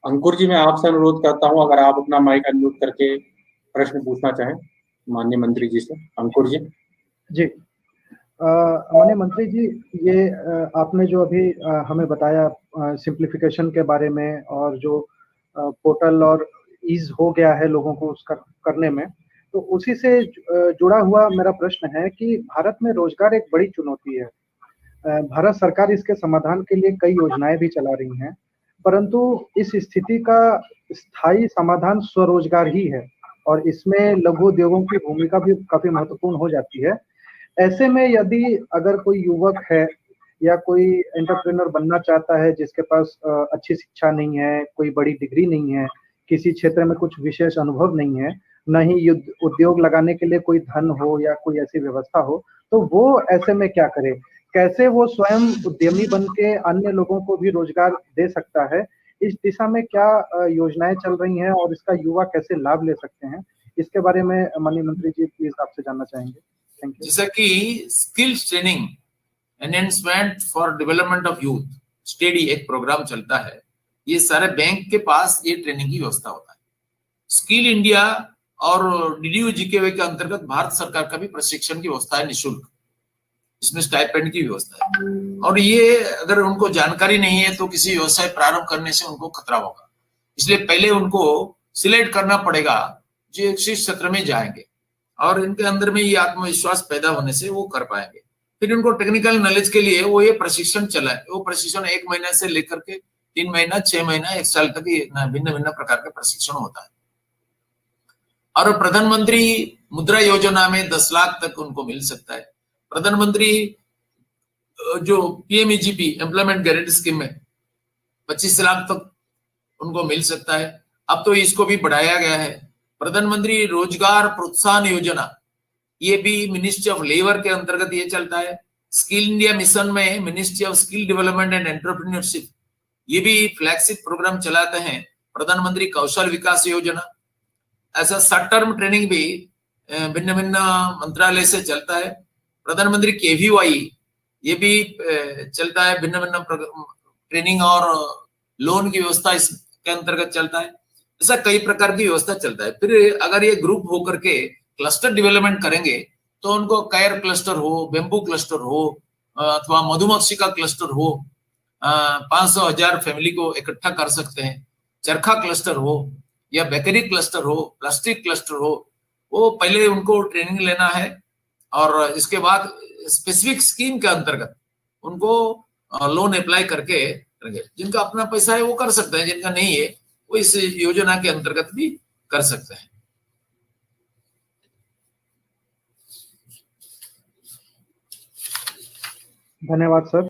अंकुर जी, मैं आपसे अनुरोध करता हूँ अगर आप अपना माइक अनम्यूट करके प्रश्न पूछना चाहें माननीय मंत्री जी से। अंकुर जी। जी, माननीय मंत्री जी, ये आपने जो अभी हमें बताया सिंप्लीफिकेशन के बारे में, और जो पोर्टल और ईज़ हो गया है लोगों को उसका करने में, तो उसी से जुड़ा हुआ मेरा प्रश्न है कि भारत में रोजगार एक बड़ी चुनौती है। भारत सरकार इसके समाधान के लिए कई योजनाएं भी चला रही हैं, परंतु इस स्थिति का स्थायी समाधान स्वरोजगार ही है, और इसमें लघु उद्योगों की भूमिका भी काफी महत्वपूर्ण हो जाती है। ऐसे में यदि अगर कोई युवक है या कोई एंटरप्रेन्योर बनना चाहता है जिसके पास अच्छी शिक्षा नहीं है, कोई बड़ी डिग्री नहीं है, किसी क्षेत्र में कुछ विशेष अनुभव नहीं है, न ही उद्योग लगाने के लिए कोई धन हो या कोई ऐसी व्यवस्था हो, तो वो ऐसे में क्या करे? कैसे वो स्वयं उद्यमी बन के अन्य लोगों को भी रोजगार दे सकता है? इस दिशा में क्या योजनाएं चल रही हैं और इसका युवा कैसे लाभ ले सकते हैं? इसके बारे में माननीय मंत्री जी प्लीज आपसे जानना चाहेंगे। Thank you. जैसा कि skills training enhancement for development of youth study एक प्रोग्राम चलता है, ये सारे बैंक के पास ये ट्रेनिंग की व्यवस्था होता है। स्किल इंडिया और डीडीयू जीकेवाई के अंतर्गत भारत सरकार का भी प्रशिक्षण की व्यवस्था है निःशुल्क, इसमें स्टाइपेंड की व्यवस्था है। और ये अगर उनको जानकारी नहीं है तो किसी व्यवसाय प्रारंभ करने से उनको खतरा होगा, इसलिए पहले उनको सिलेक्ट करना पड़ेगा जो इस क्षेत्र में जाएंगे, और इनके अंदर में ये आत्मविश्वास पैदा होने से वो कर पाएंगे। फिर इनको टेक्निकल नॉलेज के लिए वो ये प्रशिक्षण चला है, वो प्रशिक्षण 1 महीने से लेकर के 3 महीना, 6 महीना, 1 साल तक भिन्न भिन्न प्रकार का प्रशिक्षण होता है। और प्रधानमंत्री मुद्रा योजना में 10 लाख तक उनको मिल सकता है। प्रधानमंत्री जो पीएमईजीपी एम्प्लॉयमेंट गारंटी स्कीम में 25 लाख तक उनको मिल सकता है। अब तो इसको भी बढ़ाया गया है। प्रधानमंत्री रोजगार प्रोत्साहन योजना, ये भी मिनिस्ट्री ऑफ लेबर के अंतर्गत ये चलता है। स्किल इंडिया मिशन में ministry of skill development and entrepreneurship ये भी फ्लैगशिप प्रोग्राम चलाते हैं। प्रधानमंत्री कौशल विकास योजना, ऐसा शॉर्ट टर्म ट्रेनिंग भी भिन्न भिन्न मंत्रालय से चलता है। प्रधानमंत्री केवीवाई ये भी चलता है, भिन्न भिन्न ट्रेनिंग और लोन की व्यवस्था इसके अंतर्गत चलता है। ऐसा कई प्रकार की व्यवस्था चलता है। फिर अगर ये ग्रुप होकर के क्लस्टर डेवलपमेंट करेंगे तो उनको कैर क्लस्टर हो, बेम्बू क्लस्टर हो, अथवा मधुमक्खी का क्लस्टर हो, 500,000 फैमिली को इकट्ठा कर सकते हैं। चरखा क्लस्टर हो या बेकरी क्लस्टर हो, प्लास्टिक क्लस्टर हो, वो पहले उनको ट्रेनिंग लेना है, और इसके बाद स्पेसिफिक स्कीम के अंतर्गत उनको लोन अप्लाई करके करेंगे। जिनका अपना पैसा है वो कर सकते हैं, जिनका नहीं है वो इस योजना के अंतर्गत भी कर सकते हैं। धन्यवाद सर।